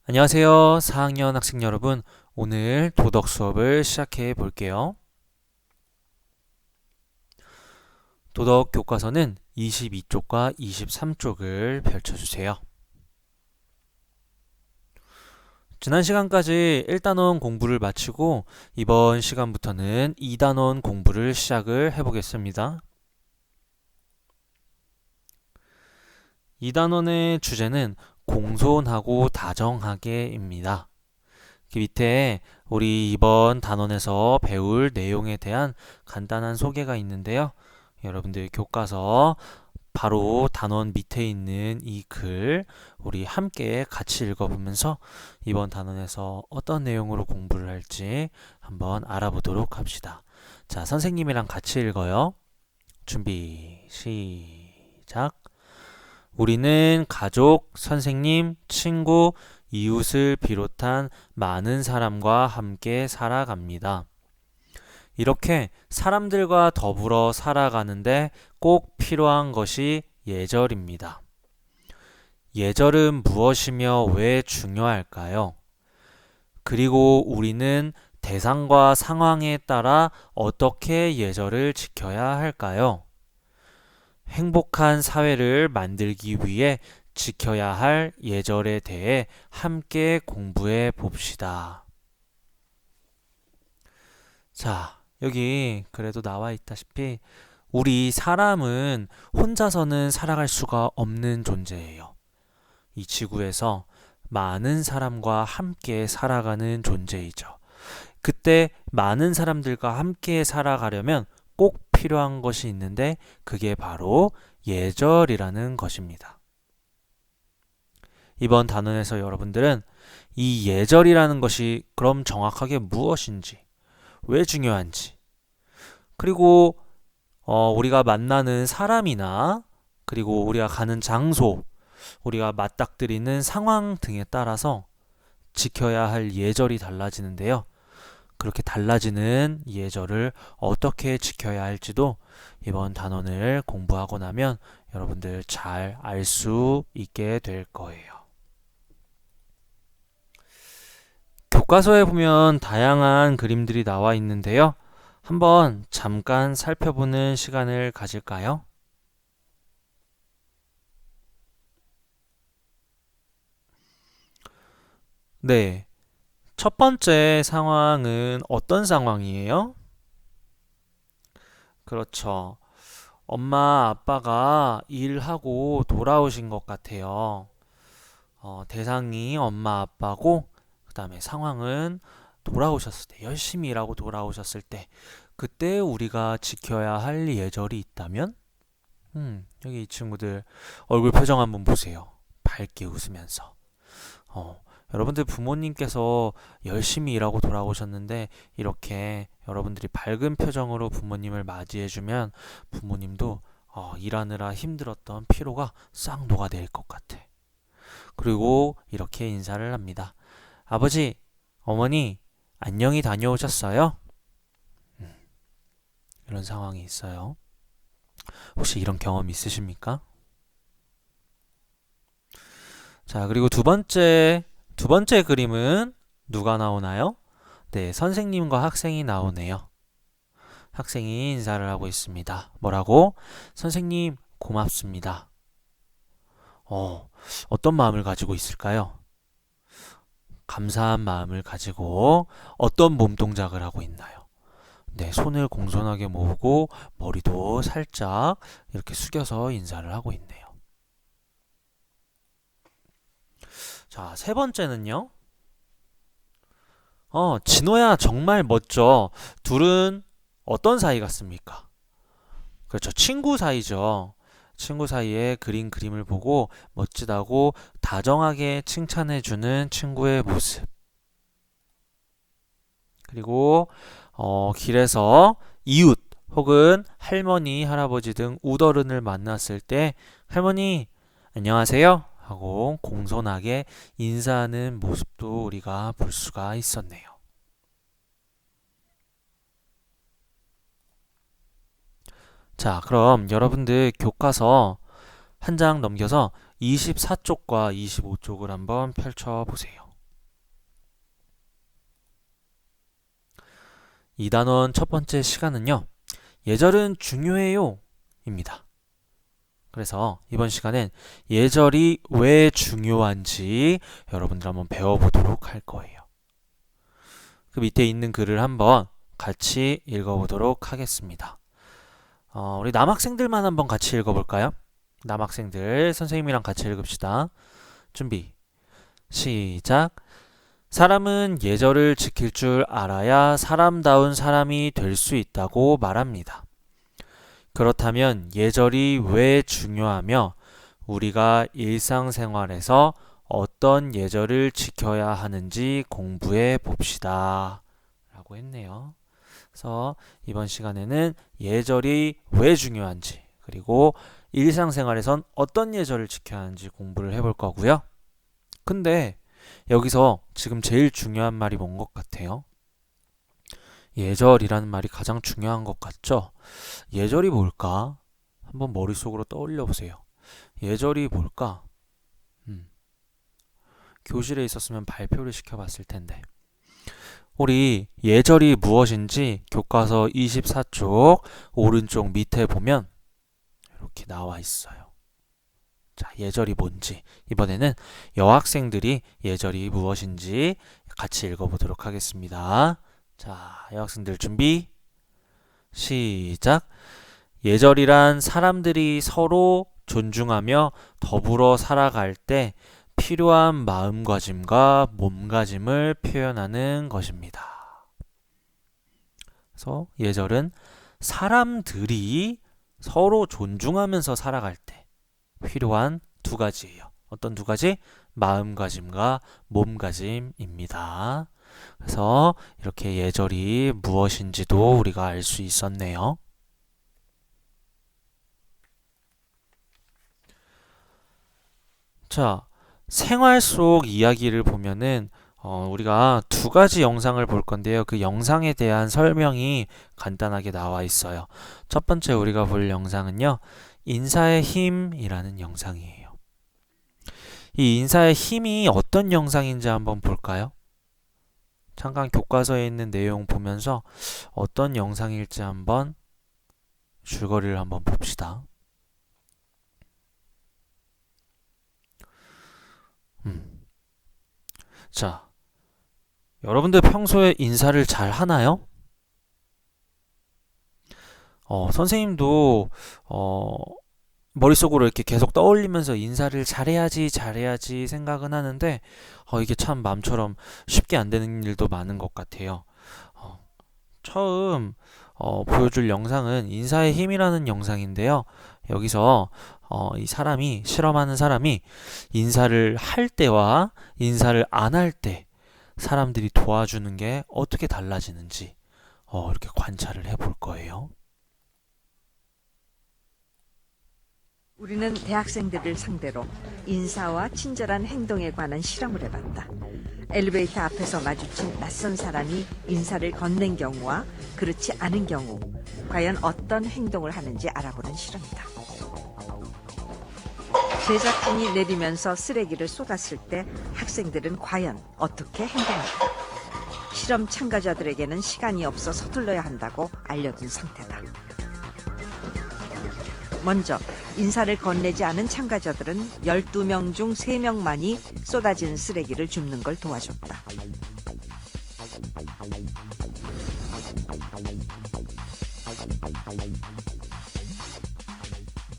안녕하세요. 4학년 학생 여러분. 오늘 도덕 수업을 시작해 볼게요. 도덕 교과서는 22쪽과 23쪽을 펼쳐주세요. 지난 시간까지 1단원 공부를 마치고 이번 시간부터는 2단원 공부를 시작을 해보겠습니다. 2단원의 주제는 공손하고 다정하게입니다. 그 밑에 우리 이번 단원에서 배울 내용에 대한 간단한 소개가 있는데요. 여러분들 교과서 바로 단원 밑에 있는 이 글 우리 함께 같이 읽어보면서 이번 단원에서 어떤 내용으로 공부를 할지 한번 알아보도록 합시다. 자, 선생님이랑 같이 읽어요. 준비, 시작. 우리는 가족, 선생님, 친구, 이웃을 비롯한 많은 사람과 함께 살아갑니다. 이렇게 사람들과 더불어 살아가는데 꼭 필요한 것이 예절입니다. 예절은 무엇이며 왜 중요할까요? 그리고 우리는 대상과 상황에 따라 어떻게 예절을 지켜야 할까요? 행복한 사회를 만들기 위해 지켜야 할 예절에 대해 함께 공부해 봅시다. 자, 여기 그래도 나와 있다시피 우리 사람은 혼자서는 살아갈 수가 없는 존재예요. 이 지구에서 많은 사람과 함께 살아가는 존재이죠. 그때 많은 사람들과 함께 살아가려면 꼭 필요한 것이 있는데 그게 바로 예절이라는 것입니다. 이번 단원에서 여러분들은 이 예절이라는 것이 그럼 정확하게 무엇인지, 왜 중요한지, 그리고 우리가 만나는 사람이나 그리고 우리가 가는 장소, 우리가 맞닥뜨리는 상황 등에 따라서 지켜야 할 예절이 달라지는데요. 그렇게 달라지는 예절을 어떻게 지켜야 할지도 이번 단원을 공부하고 나면 여러분들 잘 알 수 있게 될 거예요. 교과서에 보면 다양한 그림들이 나와 있는데요. 한번 잠깐 살펴보는 시간을 가질까요? 네. 첫 번째 상황은 어떤 상황이에요? 그렇죠. 엄마, 아빠가 일하고 돌아오신 것 같아요. 대상이 엄마, 아빠고, 그 다음에 상황은 돌아오셨을 때, 열심히 일하고 돌아오셨을 때, 그때 우리가 지켜야 할 예절이 있다면? 여기 이 친구들 얼굴 표정 한번 보세요. 밝게 웃으면서. 여러분들 부모님께서 열심히 일하고 돌아오셨는데 이렇게 여러분들이 밝은 표정으로 부모님을 맞이해주면 부모님도 일하느라 힘들었던 피로가 싹 녹아내릴 것 같아. 그리고 이렇게 인사를 합니다. 아버지, 어머니, 안녕히 다녀오셨어요? 이런 상황이 있어요. 혹시 이런 경험 있으십니까? 자, 그리고 두 번째 그림은 누가 나오나요? 네, 선생님과 학생이 나오네요. 학생이 인사를 하고 있습니다. 뭐라고? 선생님, 고맙습니다. 어떤 마음을 가지고 있을까요? 감사한 마음을 가지고 어떤 몸 동작을 하고 있나요? 네, 손을 공손하게 모으고 머리도 살짝 이렇게 숙여서 인사를 하고 있네요. 자, 세 번째는요. 진호야 정말 멋져. 둘은 어떤 사이 같습니까? 그렇죠. 친구 사이죠. 친구 사이에 그린 그림을 보고 멋지다고 다정하게 칭찬해주는 친구의 모습. 그리고 길에서 이웃 혹은 할머니, 할아버지 등 우더른을 만났을 때 할머니, 안녕하세요 하고 공손하게 인사하는 모습도 우리가 볼 수가 있었네요. 자, 그럼 여러분들 교과서 한 장 넘겨서 24쪽과 25쪽을 한번 펼쳐보세요. 2단원 첫 번째 시간은요. 예절은 중요해요 입니다. 그래서 이번 시간엔 예절이 왜 중요한지 여러분들 한번 배워보도록 할 거예요. 그 밑에 있는 글을 한번 같이 읽어보도록 하겠습니다. 우리 남학생들만 한번 같이 읽어볼까요? 남학생들 선생님이랑 같이 읽읍시다. 준비, 시작. 사람은 예절을 지킬 줄 알아야 사람다운 사람이 될 수 있다고 말합니다. 그렇다면 예절이 왜 중요하며 우리가 일상생활에서 어떤 예절을 지켜야 하는지 공부해 봅시다. 라고 했네요. 그래서 이번 시간에는 예절이 왜 중요한지 그리고 일상생활에선 어떤 예절을 지켜야 하는지 공부를 해볼 거고요. 근데 여기서 지금 제일 중요한 말이 뭔 것 같아요? 예절이라는 말이 가장 중요한 것 같죠? 예절이 뭘까? 한번 머릿속으로 떠올려 보세요. 예절이 뭘까? 교실에 있었으면 발표를 시켜봤을 텐데. 우리 예절이 무엇인지 교과서 24쪽 오른쪽 밑에 보면 이렇게 나와 있어요. 자, 예절이 뭔지 이번에는 여학생들이 예절이 무엇인지 같이 읽어보도록 하겠습니다. 자, 여학생들 준비, 시작. 예절이란 사람들이 서로 존중하며 더불어 살아갈 때 필요한 마음가짐과 몸가짐을 표현하는 것입니다. 그래서 예절은 사람들이 서로 존중하면서 살아갈 때 필요한 두 가지예요. 어떤 두 가지? 마음가짐과 몸가짐입니다. 그래서 이렇게 예절이 무엇인지도 우리가 알 수 있었네요. 자, 생활 속 이야기를 보면은 우리가 두 가지 영상을 볼 건데요. 그 영상에 대한 설명이 간단하게 나와 있어요. 첫 번째 우리가 볼 영상은요. 인사의 힘이라는 영상이에요. 이 인사의 힘이 어떤 영상인지 한번 볼까요? 잠깐 교과서에 있는 내용 보면서 어떤 영상일지 한번 줄거리를 한번 봅시다. 자, 여러분들 평소에 인사를 잘 하나요? 선생님도 머릿속으로 이렇게 계속 떠올리면서 인사를 잘해야지 생각은 하는데 이게 참 마음처럼 쉽게 안 되는 일도 많은 것 같아요. 처음 보여줄 영상은 인사의 힘이라는 영상인데요. 여기서 이 사람이 실험하는 사람이 인사를 할 때와 인사를 안 할 때 사람들이 도와주는 게 어떻게 달라지는지 이렇게 관찰을 해볼 거예요. 우리는 대학생들을 상대로 인사와 친절한 행동에 관한 실험을 해봤다. 엘리베이터 앞에서 마주친 낯선 사람이 인사를 건넨 경우와 그렇지 않은 경우, 과연 어떤 행동을 하는지 알아보는 실험이다. 제작진이 내리면서 쓰레기를 쏟았을 때 학생들은 과연 어떻게 행동할까? 실험 참가자들에게는 시간이 없어 서둘러야 한다고 알려둔 상태다. 먼저 인사를 건네지 않은 참가자들은 12명 중 3명만이 쏟아진 쓰레기를 줍는 걸 도와줬다.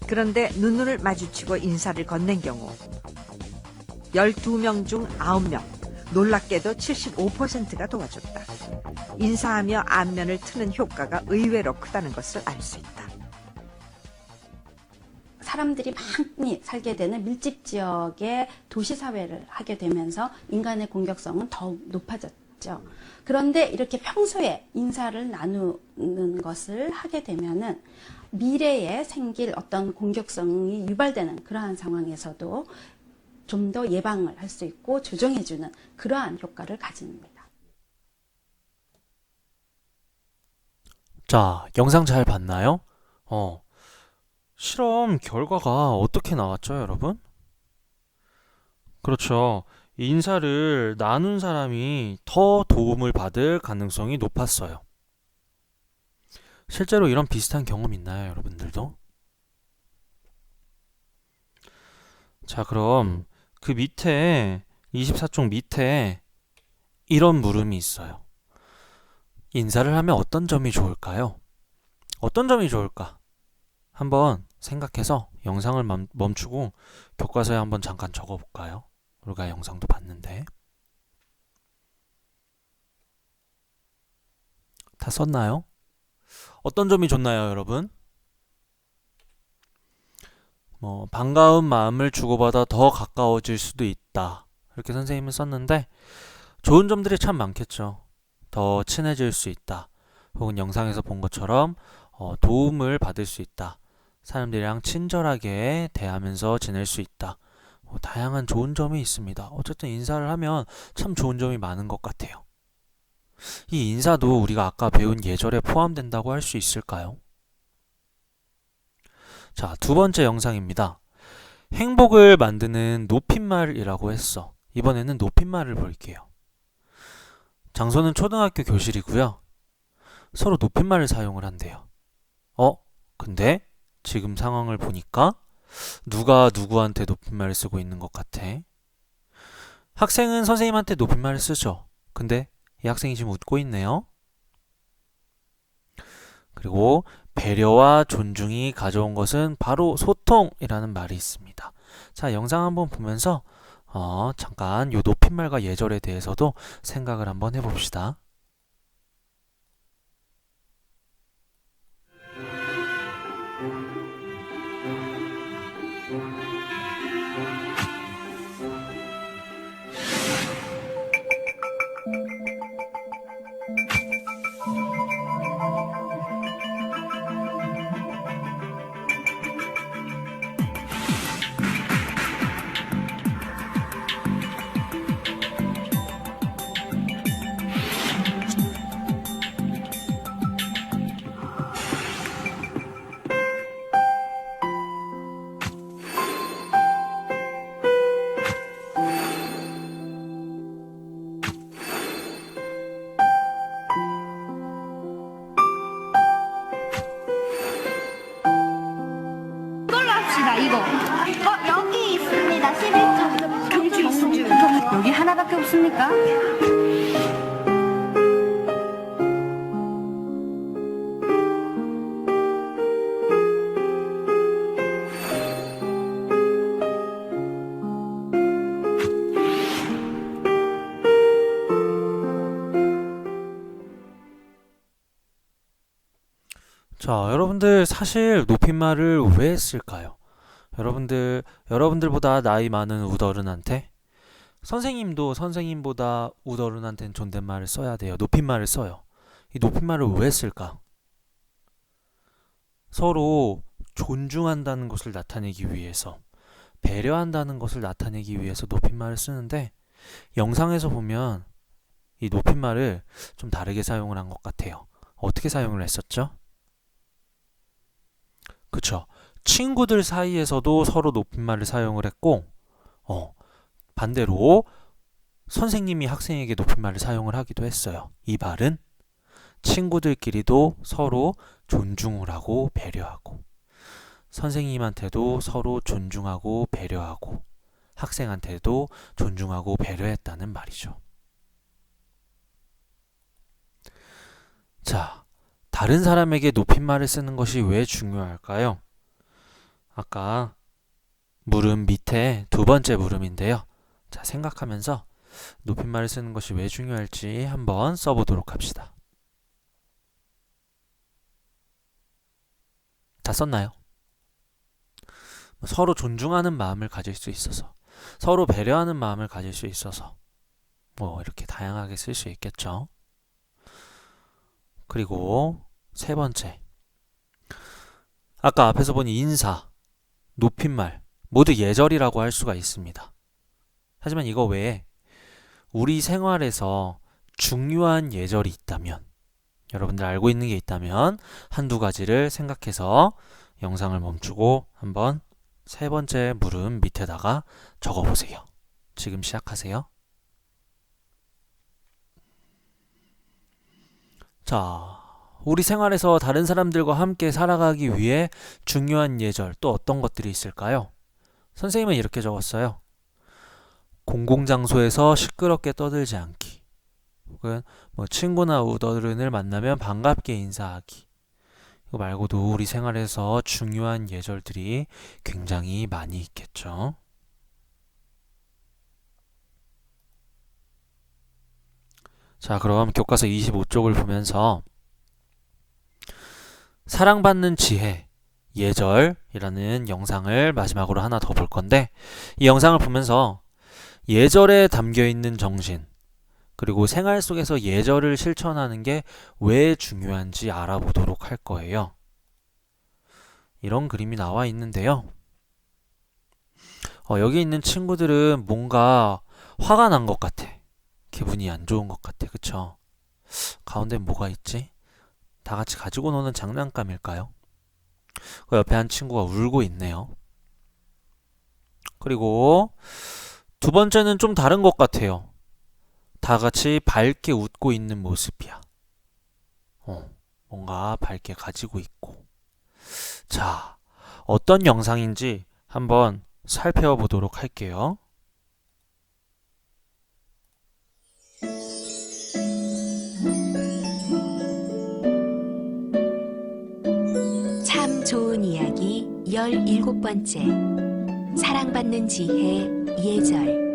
그런데 눈을 마주치고 인사를 건넨 경우 12명 중 9명, 놀랍게도 75%가 도와줬다. 인사하며 안면을 트는 효과가 의외로 크다는 것을 알 수 있다. 사람들이 많이 살게 되는 밀집 지역의 도시 사회를 하게 되면서 인간의 공격성은 더욱 높아졌죠. 그런데 이렇게 평소에 인사를 나누는 것을 하게 되면은 미래에 생길 어떤 공격성이 유발되는 그러한 상황에서도 좀 더 예방을 할 수 있고 조정해주는 그러한 효과를 가집니다. 자, 영상 잘 봤나요? 실험 결과가 어떻게 나왔죠, 여러분? 그렇죠. 인사를 나눈 사람이 더 도움을 받을 가능성이 높았어요. 실제로 이런 비슷한 경험 있나요, 여러분들도? 자, 그럼 그 밑에 24쪽 밑에 이런 물음이 있어요. 인사를 하면 어떤 점이 좋을까요? 어떤 점이 좋을까? 한번 생각해서 영상을 멈추고 교과서에 한번 잠깐 적어볼까요? 우리가 영상도 봤는데. 다 썼나요? 어떤 점이 좋나요, 여러분? 반가운 마음을 주고받아 더 가까워질 수도 있다. 이렇게 선생님은 썼는데, 좋은 점들이 참 많겠죠. 더 친해질 수 있다. 혹은 영상에서 본 것처럼 도움을 받을 수 있다. 사람들이랑 친절하게 대하면서 지낼 수 있다. 다양한 좋은 점이 있습니다. 어쨌든 인사를 하면 참 좋은 점이 많은 것 같아요. 이 인사도 우리가 아까 배운 예절에 포함된다고 할 수 있을까요? 자, 두 번째 영상입니다. 행복을 만드는 높임말이라고 했어. 이번에는 높임말을 볼게요. 장소는 초등학교 교실이고요. 서로 높임말을 사용을 한대요. 근데 지금 상황을 보니까 누가 누구한테 높임말을 쓰고 있는 것 같아? 학생은 선생님한테 높임말을 쓰죠. 근데 이 학생이 지금 웃고 있네요. 그리고 배려와 존중이 가져온 것은 바로 소통이라는 말이 있습니다. 자, 영상 한번 보면서 잠깐 요 높임말과 예절에 대해서도 생각을 한번 해봅시다. 이걸로 합시다, 이거. 여기 있습니다. 11점. 경주. 여기 하나밖에 없습니까? 자, 여러분들 사실 높임말을 왜 쓸까요? 여러분들보다 나이 많은 우더른한테 선생님도 선생님보다 우더른한테는 존댓말을 써야 돼요. 높임말을 써요. 이 높임말을 왜 쓸까? 서로 존중한다는 것을 나타내기 위해서, 배려한다는 것을 나타내기 위해서 높임말을 쓰는데 영상에서 보면 이 높임말을 좀 다르게 사용을 한 것 같아요. 어떻게 사용을 했었죠? 그쵸. 친구들 사이에서도 서로 높임말을 사용을 했고, 반대로 선생님이 학생에게 높임말을 사용을 하기도 했어요. 이 말은 친구들끼리도 서로 존중을 하고 배려하고, 선생님한테도 서로 존중하고 배려하고, 학생한테도 존중하고 배려했다는 말이죠. 자, 다른 사람에게 높임말을 쓰는 것이 왜 중요할까요? 아까 물음 밑에 두 번째 물음인데요. 자, 생각하면서 높임말을 쓰는 것이 왜 중요할지 한번 써보도록 합시다. 다 썼나요? 서로 존중하는 마음을 가질 수 있어서, 서로 배려하는 마음을 가질 수 있어서 이렇게 다양하게 쓸 수 있겠죠. 그리고 세 번째, 아까 앞에서 본 인사, 높임말 모두 예절이라고 할 수가 있습니다. 하지만 이거 외에 우리 생활에서 중요한 예절이 있다면, 여러분들 알고 있는 게 있다면 한두 가지를 생각해서 영상을 멈추고 한번 세 번째 물음 밑에다가 적어보세요. 지금 시작하세요. 자, 우리 생활에서 다른 사람들과 함께 살아가기 위해 중요한 예절 또 어떤 것들이 있을까요? 선생님은 이렇게 적었어요. 공공장소에서 시끄럽게 떠들지 않기. 혹은 친구나 우더른을 만나면 반갑게 인사하기. 이거 말고도 우리 생활에서 중요한 예절들이 굉장히 많이 있겠죠. 자, 그럼 교과서 25쪽을 보면서 사랑받는 지혜, 예절이라는 영상을 마지막으로 하나 더 볼 건데, 이 영상을 보면서 예절에 담겨 있는 정신, 그리고 생활 속에서 예절을 실천하는 게 왜 중요한지 알아보도록 할 거예요. 이런 그림이 나와 있는데요. 여기 있는 친구들은 뭔가 화가 난 것 같아. 기분이 안 좋은 것 같아. 그쵸? 가운데 뭐가 있지? 다 같이 가지고 노는 장난감일까요? 그 옆에 한 친구가 울고 있네요. 그리고 두 번째는 좀 다른 것 같아요. 다 같이 밝게 웃고 있는 모습이야. 뭔가 밝게 가지고 있고. 자, 어떤 영상인지 한번 살펴보도록 할게요. 참 좋은 이야기 17번째 사랑받는 지혜 예절.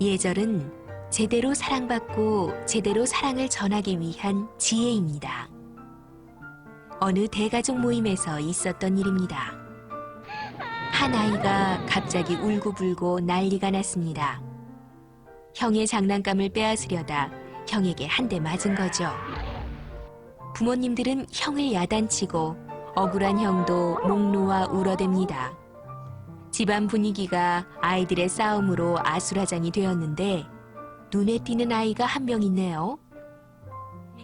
예절은 제대로 사랑받고 제대로 사랑을 전하기 위한 지혜입니다. 어느 대가족 모임에서 있었던 일입니다. 한 아이가 갑자기 울고불고 난리가 났습니다. 형의 장난감을 빼앗으려다 형에게 한 대 맞은 거죠. 부모님들은 형을 야단치고 억울한 형도 목 놓아 울어댑니다. 집안 분위기가 아이들의 싸움으로 아수라장이 되었는데 눈에 띄는 아이가 한 명 있네요.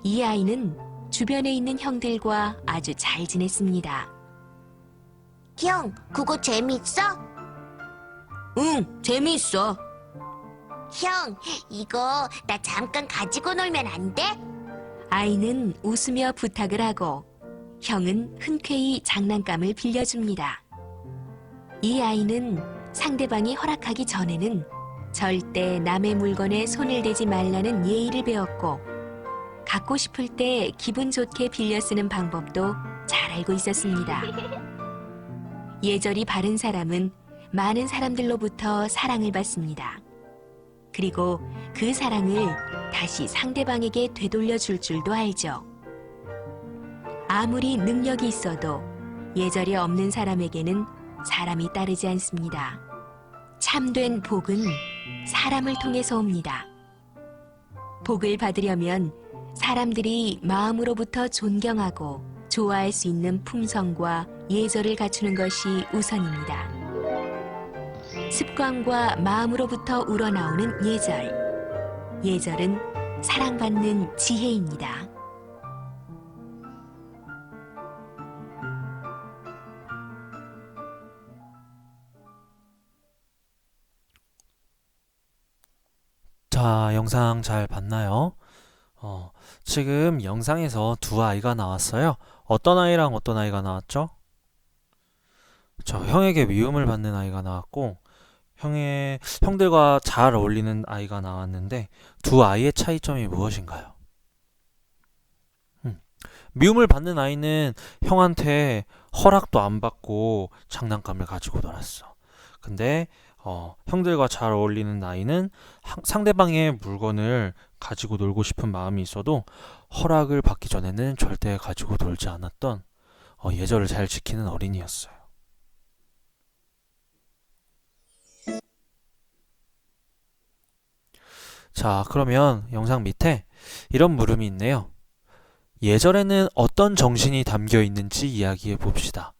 이 아이는 주변에 있는 형들과 아주 잘 지냈습니다. 형, 그거 재밌어? 응, 재미있어. 형, 이거 나 잠깐 가지고 놀면 안 돼? 아이는 웃으며 부탁을 하고 형은 흔쾌히 장난감을 빌려줍니다. 이 아이는 상대방이 허락하기 전에는 절대 남의 물건에 손을 대지 말라는 예의를 배웠고 갖고 싶을 때 기분 좋게 빌려 쓰는 방법도 잘 알고 있었습니다. 예절이 바른 사람은 많은 사람들로부터 사랑을 받습니다. 그리고 그 사랑을 다시 상대방에게 되돌려 줄 줄도 알죠. 아무리 능력이 있어도 예절이 없는 사람에게는 사람이 따르지 않습니다. 참된 복은 사람을 통해서 옵니다. 복을 받으려면 사람들이 마음으로부터 존경하고 좋아할 수 있는 품성과 예절을 갖추는 것이 우선입니다. 습관과 마음으로부터 우러나오는 예절. 예절은 사랑받는 지혜입니다. 자, 영상 잘 봤나요? 지금 영상에서 두 아이가 나왔어요. 어떤 아이랑 어떤 아이가 나왔죠? 형에게 미움을 받는 아이가 나왔고, 형들과 잘 어울리는 아이가 나왔는데, 두 아이의 차이점이 무엇인가요? 미움을 받는 아이는 형한테 허락도 안 받고 장난감을 가지고 놀았어. 근데 형들과 잘 어울리는 아이는 상대방의 물건을 가지고 놀고 싶은 마음이 있어도 허락을 받기 전에는 절대 가지고 놀지 않았던 예절을 잘 지키는 어린이였어요. 자, 그러면 영상 밑에 이런 물음이 있네요. 예절에는 어떤 정신이 담겨 있는지 이야기해 봅시다.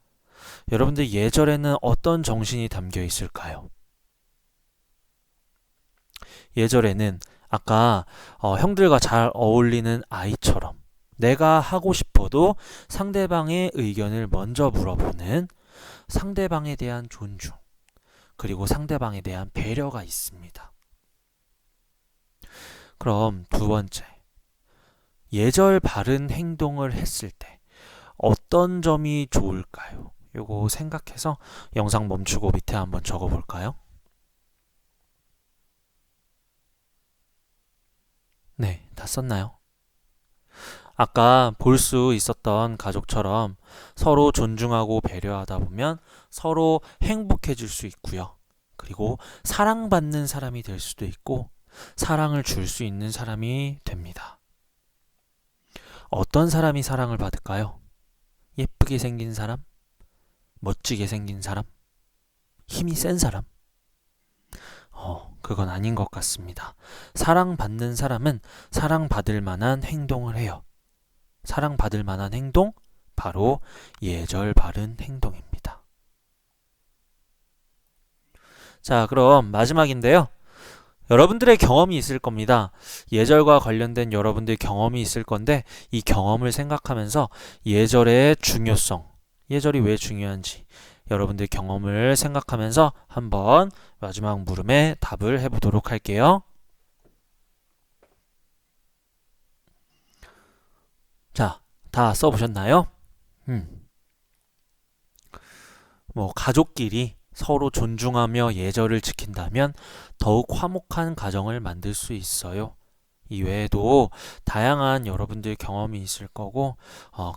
여러분들 예절에는 어떤 정신이 담겨 있을까요? 예절에는 아까 형들과 잘 어울리는 아이처럼 내가 하고 싶어도 상대방의 의견을 먼저 물어보는 상대방에 대한 존중, 그리고 상대방에 대한 배려가 있습니다. 그럼 두 번째, 예절 바른 행동을 했을 때 어떤 점이 좋을까요? 요거 생각해서 영상 멈추고 밑에 한번 적어볼까요? 네, 다 썼나요? 아까 볼 수 있었던 가족처럼 서로 존중하고 배려하다 보면 서로 행복해질 수 있고요. 그리고 사랑받는 사람이 될 수도 있고 사랑을 줄 수 있는 사람이 됩니다. 어떤 사람이 사랑을 받을까요? 예쁘게 생긴 사람? 멋지게 생긴 사람? 힘이 센 사람? 그건 아닌 것 같습니다. 사랑받는 사람은 사랑받을 만한 행동을 해요. 사랑받을 만한 행동? 바로 예절 바른 행동입니다. 자, 그럼 마지막인데요. 여러분들의 경험이 있을 겁니다. 예절과 관련된 여러분들의 경험이 있을 건데 이 경험을 생각하면서 예절의 중요성, 예절이 왜 중요한지 여러분들의 경험을 생각하면서 한번 마지막 물음에 답을 해보도록 할게요. 자, 다 써보셨나요? 가족끼리 서로 존중하며 예절을 지킨다면 더욱 화목한 가정을 만들 수 있어요. 이외에도 다양한 여러분들 경험이 있을 거고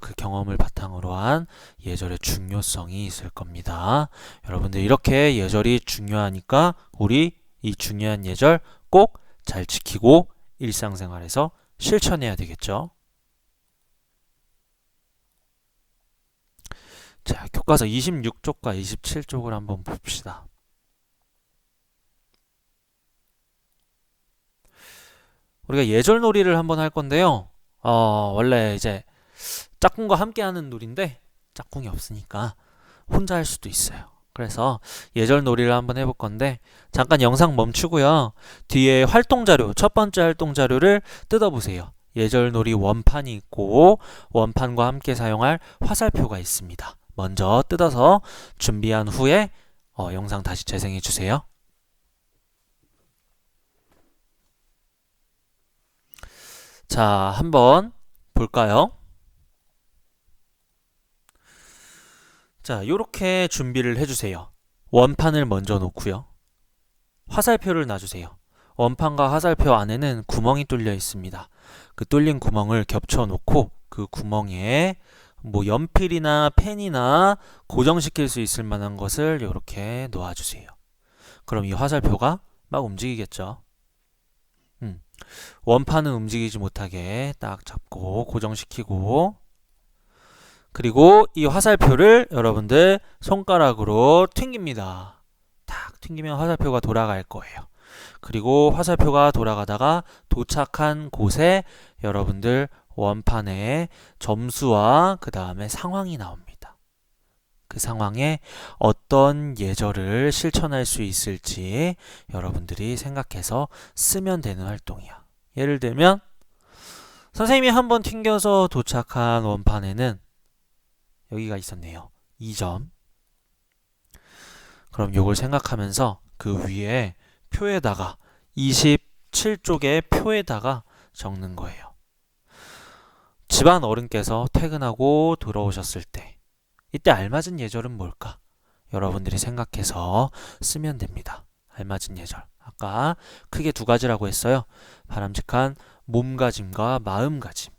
그 경험을 바탕으로 한 예절의 중요성이 있을 겁니다. 여러분들 이렇게 예절이 중요하니까 우리 이 중요한 예절 꼭 잘 지키고 일상생활에서 실천해야 되겠죠. 자, 교과서 26쪽과 27쪽을 한번 봅시다. 우리가 예절놀이를 한번 할 건데요. 원래 이제 짝꿍과 함께 하는 놀이인데 짝꿍이 없으니까 혼자 할 수도 있어요. 그래서 예절놀이를 한번 해볼 건데 잠깐 영상 멈추고요. 뒤에 활동자료, 첫 번째 활동자료를 뜯어보세요. 예절놀이 원판이 있고 원판과 함께 사용할 화살표가 있습니다. 먼저 뜯어서 준비한 후에 영상 다시 재생해 주세요. 자, 한번 볼까요? 자, 요렇게 준비를 해주세요. 원판을 먼저 놓고요. 화살표를 놔주세요. 원판과 화살표 안에는 구멍이 뚫려 있습니다. 그 뚫린 구멍을 겹쳐 놓고 그 구멍에 연필이나 펜이나 고정시킬 수 있을 만한 것을 이렇게 놓아주세요. 그럼 이 화살표가 막 움직이겠죠. 원판은 움직이지 못하게 딱 잡고 고정시키고 그리고 이 화살표를 여러분들 손가락으로 튕깁니다. 탁 튕기면 화살표가 돌아갈 거예요. 그리고 화살표가 돌아가다가 도착한 곳에 여러분들 원판에 점수와 그 다음에 상황이 나옵니다. 그 상황에 어떤 예절을 실천할 수 있을지 여러분들이 생각해서 쓰면 되는 활동이야. 예를 들면 선생님이 한번 튕겨서 도착한 원판에는 여기가 있었네요. 2점. 그럼 요걸 생각하면서 그 위에 표에다가 27쪽의 표에다가 적는 거예요. 집안 어른께서 퇴근하고 돌아오셨을 때 이때 알맞은 예절은 뭘까? 여러분들이 생각해서 쓰면 됩니다. 알맞은 예절. 아까 크게 두 가지라고 했어요. 바람직한 몸가짐과 마음가짐.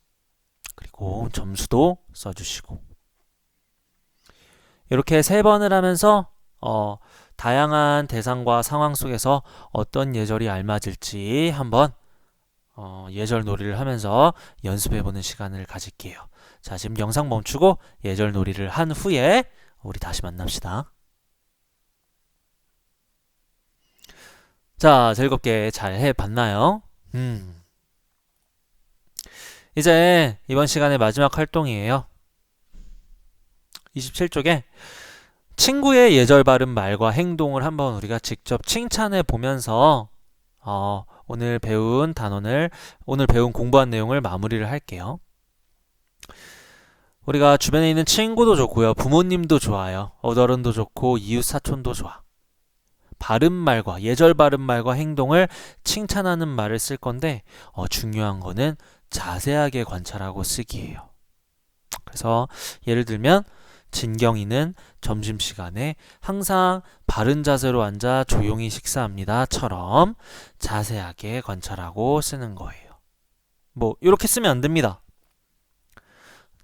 그리고 점수도 써주시고. 이렇게 3번을 하면서 다양한 대상과 상황 속에서 어떤 예절이 알맞을지 한번 예절 놀이를 하면서 연습해보는 시간을 가질게요. 자, 지금 영상 멈추고 예절 놀이를 한 후에 우리 다시 만납시다. 자, 즐겁게 잘 해봤나요? 이제 이번 시간의 마지막 활동이에요. 27쪽에 친구의 예절 바른 말과 행동을 한번 우리가 직접 칭찬해 보면서 오늘 배운 단원을, 오늘 배운 공부한 내용을 마무리를 할게요. 우리가 주변에 있는 친구도 좋고요. 부모님도 좋아요. 어른도 좋고 이웃 사촌도 좋아. 바른 말과 예절 바른 말과 행동을 칭찬하는 말을 쓸 건데 중요한 거는 자세하게 관찰하고 쓰기예요. 그래서 예를 들면 진경이는 점심시간에 항상 바른 자세로 앉아 조용히 식사합니다처럼 자세하게 관찰하고 쓰는 거예요. 뭐 이렇게 쓰면 안 됩니다.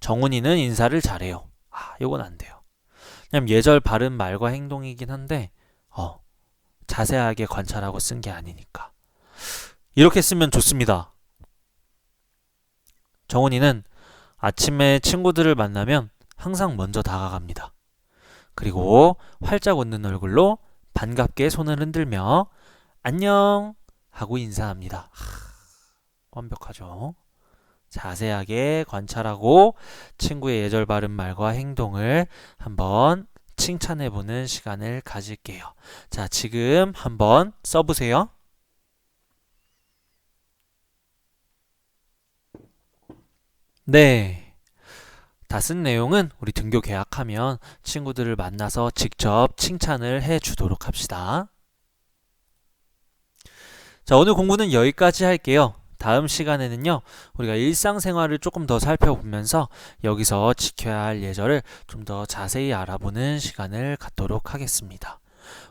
정훈이는 인사를 잘해요. 이건 안 돼요. 그냥 예절 바른 말과 행동이긴 한데 자세하게 관찰하고 쓴 게 아니니까. 이렇게 쓰면 좋습니다. 정훈이는 아침에 친구들을 만나면 항상 먼저 다가갑니다. 그리고 활짝 웃는 얼굴로 반갑게 손을 흔들며 안녕 하고 인사합니다. 완벽하죠? 자세하게 관찰하고 친구의 예절 바른 말과 행동을 한번 칭찬해보는 시간을 가질게요. 자, 지금 한번 써보세요. 네. 다 쓴 내용은 우리 등교 계약하면 친구들을 만나서 직접 칭찬을 해주도록 합시다. 자, 오늘 공부는 여기까지 할게요. 다음 시간에는요, 우리가 일상생활을 조금 더 살펴보면서 여기서 지켜야 할 예절을 좀 더 자세히 알아보는 시간을 갖도록 하겠습니다.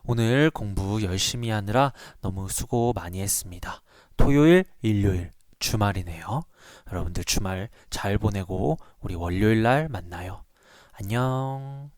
오늘 공부 열심히 하느라 너무 수고 많이 했습니다. 토요일, 일요일, 주말이네요. 여러분들 주말 잘 보내고 우리 월요일 날 만나요. 안녕.